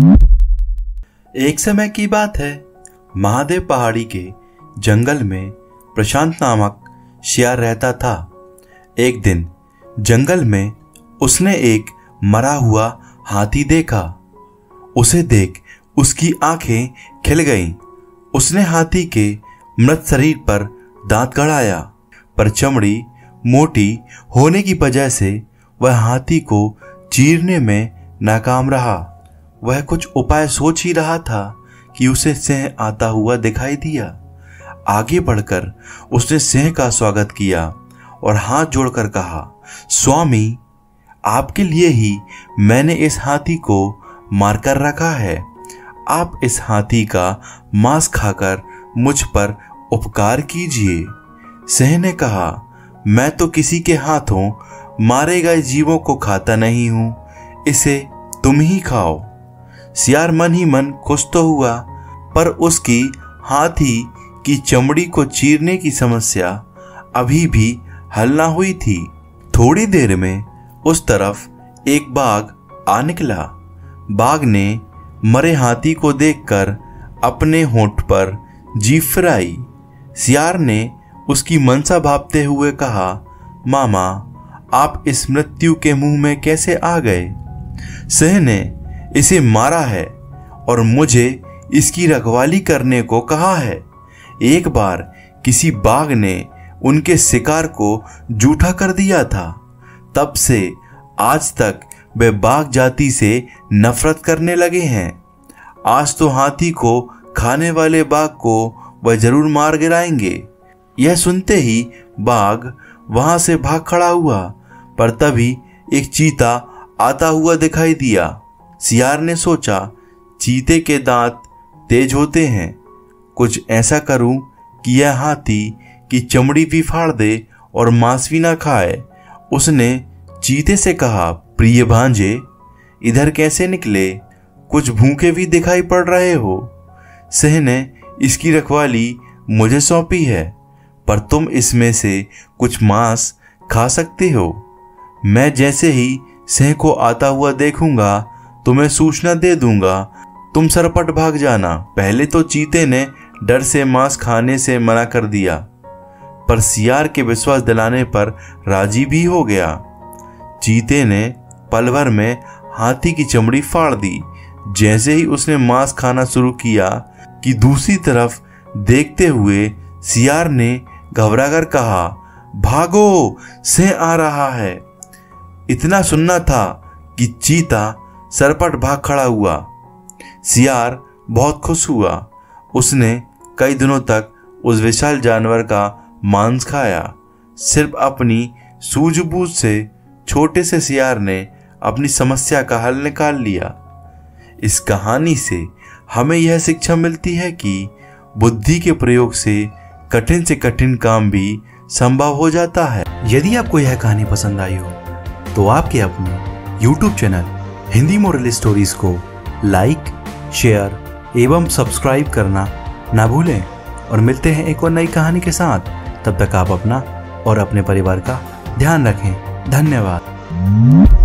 एक समय की बात है, महादेव पहाड़ी के जंगल में प्रशांत नामक शेर रहता था। एक दिन जंगल में उसने एक मरा हुआ हाथी देखा। उसे देख उसकी आंखें खिल गईं। उसने हाथी के मृत शरीर पर दांत गड़ाया, पर चमड़ी मोटी होने की वजह से वह हाथी को चीरने में नाकाम रहा। वह कुछ उपाय सोच ही रहा था कि उसे सिंह आता हुआ दिखाई दिया। आगे बढ़कर उसने सिंह का स्वागत किया और हाथ जोड़कर कहा, स्वामी, आपके लिए ही मैंने इस हाथी को मारकर रखा है। आप इस हाथी का मांस खाकर मुझ पर उपकार कीजिए। सिंह ने कहा, मैं तो किसी के हाथों मारे गए जीवों को खाता नहीं हूं, इसे तुम ही खाओ। शेर मन ही मन खुश तो हुआ, पर उसकी हाथी की चमड़ी को चीरने की समस्या अभी भी हल ना हुई थी। थोड़ी देर में उस तरफ एक बाघ आ निकला। बाघ ने मरे हाथी को देखकर अपने होंठ पर जीभ फिराई। शेर ने उसकी मनसा भांपते हुए कहा, मामा, आप इस मृत्यु के मुंह में कैसे आ गए? सिंह ने इसे मारा है और मुझे इसकी रखवाली करने को कहा है। एक बार किसी बाघ ने उनके शिकार को जूठा कर दिया था। तब से आज तक वे बाघ जाति से नफरत करने लगे हैं। आज तो हाथी को खाने वाले बाघ को वह जरूर मार गिराएंगे। यह सुनते ही बाघ वहां से भाग खड़ा हुआ, पर तभी एक चीता आता हुआ दिखाई दिया। शेर ने सोचा, चीते के दांत तेज होते हैं, कुछ ऐसा करूं कि यह हाथी की चमड़ी भी फाड़ दे और मांस भी ना खाए। उसने चीते से कहा, प्रिय भांजे, इधर कैसे निकले? कुछ भूखे भी दिखाई पड़ रहे हो। सिंह ने इसकी रखवाली मुझे सौंपी है, पर तुम इसमें से कुछ मांस खा सकते हो। मैं जैसे ही सिंह को आता हुआ देखूंगा तुम्हें सूचना दे दूंगा, तुम सरपट भाग जाना। पहले तो चीते ने डर से मांस खाने से मना कर दिया, पर शेर के विश्वास दिलाने पर राजी भी हो गया। चीते ने पल भर में हाथी की चमड़ी फाड़ दी। जैसे ही उसने मांस खाना शुरू किया कि दूसरी तरफ देखते हुए शेर ने घबराकर कहा, भागो, सिंह आ रहा है। इतना सुनना था कि चीता सरपट भाग खड़ा हुआ। शेर बहुत खुश हुआ। उसने कई दिनों तक उस विशाल जानवर का मांस खाया। सिर्फ अपनी सूझबूझ से छोटे से शेर ने अपनी समस्या का हल निकाल लिया। इस कहानी से हमें यह शिक्षा मिलती है कि बुद्धि के प्रयोग से कठिन काम भी संभव हो जाता है। यदि आपको यह कहानी पसंद आई हो तो आपके अपने YouTube channel Hindi moral stories को लाइक, शेयर एवं सब्सक्राइब करना ना भूलें। और मिलते हैं एक और नई कहानी के साथ। तब तक आप अपना और अपने परिवार का ध्यान रखें। धन्यवाद।